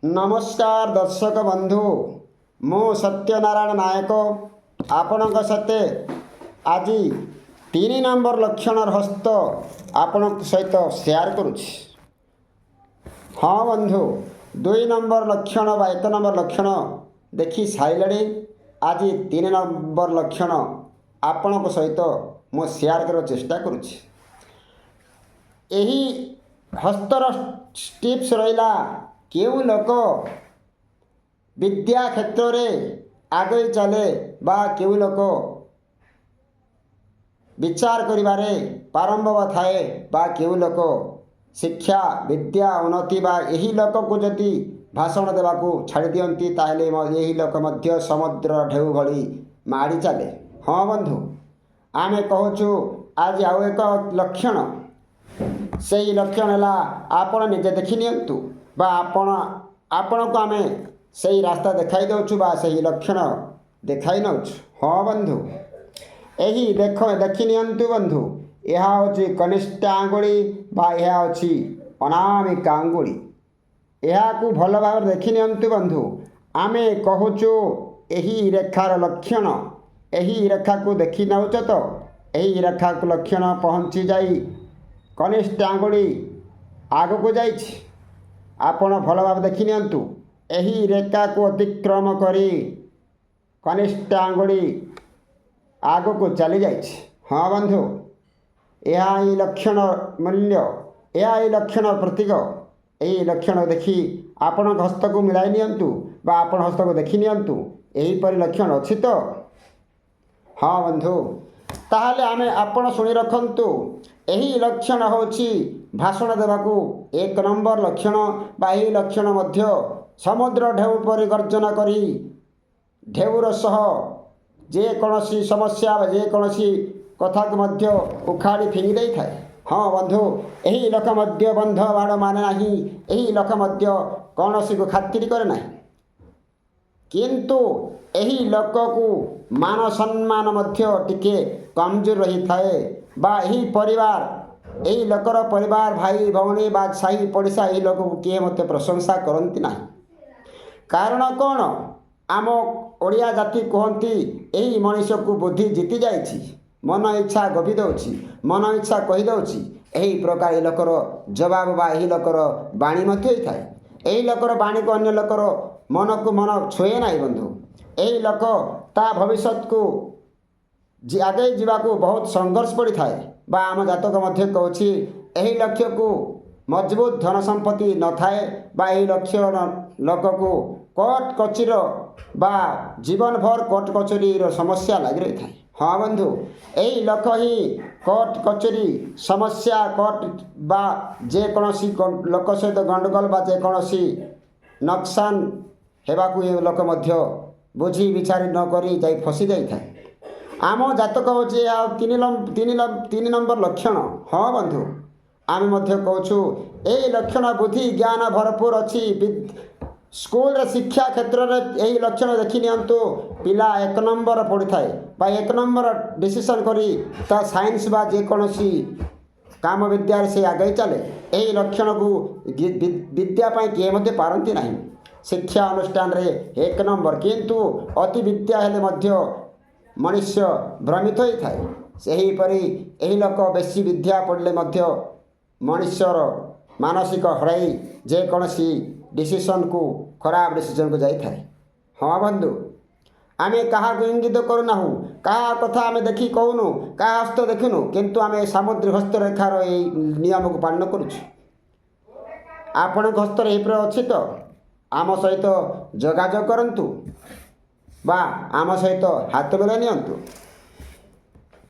नमस्कार दर्शक बंधु मु सत्यनारायण नायक आपण सते आज 3 नंबर लक्षण हस्त आपण सहित शेयर करुच्ची। हाँ बंधु 2 नंबर लक्षण बा 1 नंबर लक्षण देखी सारे आज 3 नंबर लक्षण आपण सहित मु शेयर कर चेष्टा करुच्ची। यही हस्तर टिप्स रहा क्यों लोक विद्या क्षेत्र में आगे चले बा क्यों लोक विचार करिबारे प्रारंभ थाए बा क्यों लोक शिक्षा विद्या उन्नति बा यही लोक को जदि भाषण देवाकू छाड़ी दियंती ताहले यही लोक मध्य समुद्र ढेउ भली माड़ी चले। हाँ बंधु आमे कहूँ आज आउ एक लक्षण से लक्षण है आपण निजे देखि नियंतु बा आपण को आमे से रास्ता देखाई दौचु बा से लक्षण देखाई नौ। हाँ बंधु यही देखि नियंतु बंधु यह हूँ कनिष्ठ आंगुली बा यह हूँ अनामिका आंगुली यह को भल भाव देखि नियंतु बंधु। आमे कहूचु यही रेखार लक्षण यही रेखा को देखि नौच तो यही रेखा को लक्षण पहुँची जाई कनिष्ठ आंगुली आग को जाइछि आपण भल भाव देखि नियंतु यही रेखा को अतिक्रम करी कनिष्ठ आंगुली आग को चली जाइछि। हाँ बंधु यह लक्षण मूल्य यह लक्षण प्रतीक यही लक्षण देखि आपण हस्त को मिलाई नियंतु बा आपण हस्त को देखि नियंतु यही परि लक्षण अछि तो। हाँ बंधु ताहले आमे आपण सुनी रखंतु यही लक्षण होछि भाषण देवाकू 1 नंबर लक्षण बा यही लक्षण मध्य समुद्र ढेउ पर गर्जना करी ढेउर सह जे कोनोसी समस्या जे कोनोसी कथा को मध्य उखाड़ी फिंगी दे थाए। हाँ बंधु यही लोक मध्य बंध बाण माने नहीं यही लोक मध्य कोनोसी को खातिर करे नहीं किंतु यही लोक को मान सम्मान मध्य टिके कमजोर रही थाए बा यही परिवार यही लोकर परिवार भाई भौणी बा साही पड़िशा यही लोक को किए मत प्रशंसा करती ना। कारण कौन आम ओडिया जाति कहती यही मनीष को बुद्धि जीति जाइछि मन इच्छा गपी दौची मन इच्छा कही दौची यही प्रकार ये लोकर जवाब बा यही लोकर बाणी मध्य होता है। यही लोकर बाणी को अन्य लोकर मन को मन छुए ना बंधु यही लोक ता भविष्य को आगे जावाक बहुत संघर्ष पड़ी थाए बा आम जातक मध्य कहूँ यही लक्ष्य को मजबूत धन संपत्ति न थाए बा यही लक्ष्य लोक को कोर्ट कचेरी बा जीवन भर कोर्ट कचेरी समस्या लगी रही थाए। हाँ बंधु यही लोक ही कोर्ट कचेरी समस्या कोर्ट बा जेकोसी लोक सहित गंडगोल बा जेकोसी नक्सान हेबाकू ये लोक मध्य बुझी विचारी न करी जाई फसी जाई थाए। आम जातक हूँ 3 नंबर लक्षण। हाँ बंधु आम कहूँ यही लक्षण बुद्धि ज्ञान भरपूर अच्छी स्कूल रे शिक्षा क्षेत्र में यही लक्षण देखि नियंतु पिला 1 नंबर पड़ी थाए बा 1 नंबर डिसीजन करी ता साइंस बा जेकोसी काम विद्या से आगे चले यही लक्षण को विद्यापाई किए मध्य पारती नहीं शिक्षा अनुष्ठान रे 1 नंबर किंतु अति विद्या हेले मध्य मनुष्य भ्रमित होता है। सेहीपरि यही लोक बेसी विद्या पढ़ले मध्य मनुष्यर मानसिक हराई जेकोसी डिसीजन को खराब डिसीजन को जाए। हाँ बंधु आमे कहा को इंगित करूना कहा कथा आमे देखी कहूनु कहा हस्त देखुनु किंतु आमे सामुद्रिक हस्तरेखार ये नियम को पालन करुछु। आपण हस्तर यही अच्छी तो आम सहित जोगाजोग करंतु बा आम सहित हाथ मिलाई नियंतु।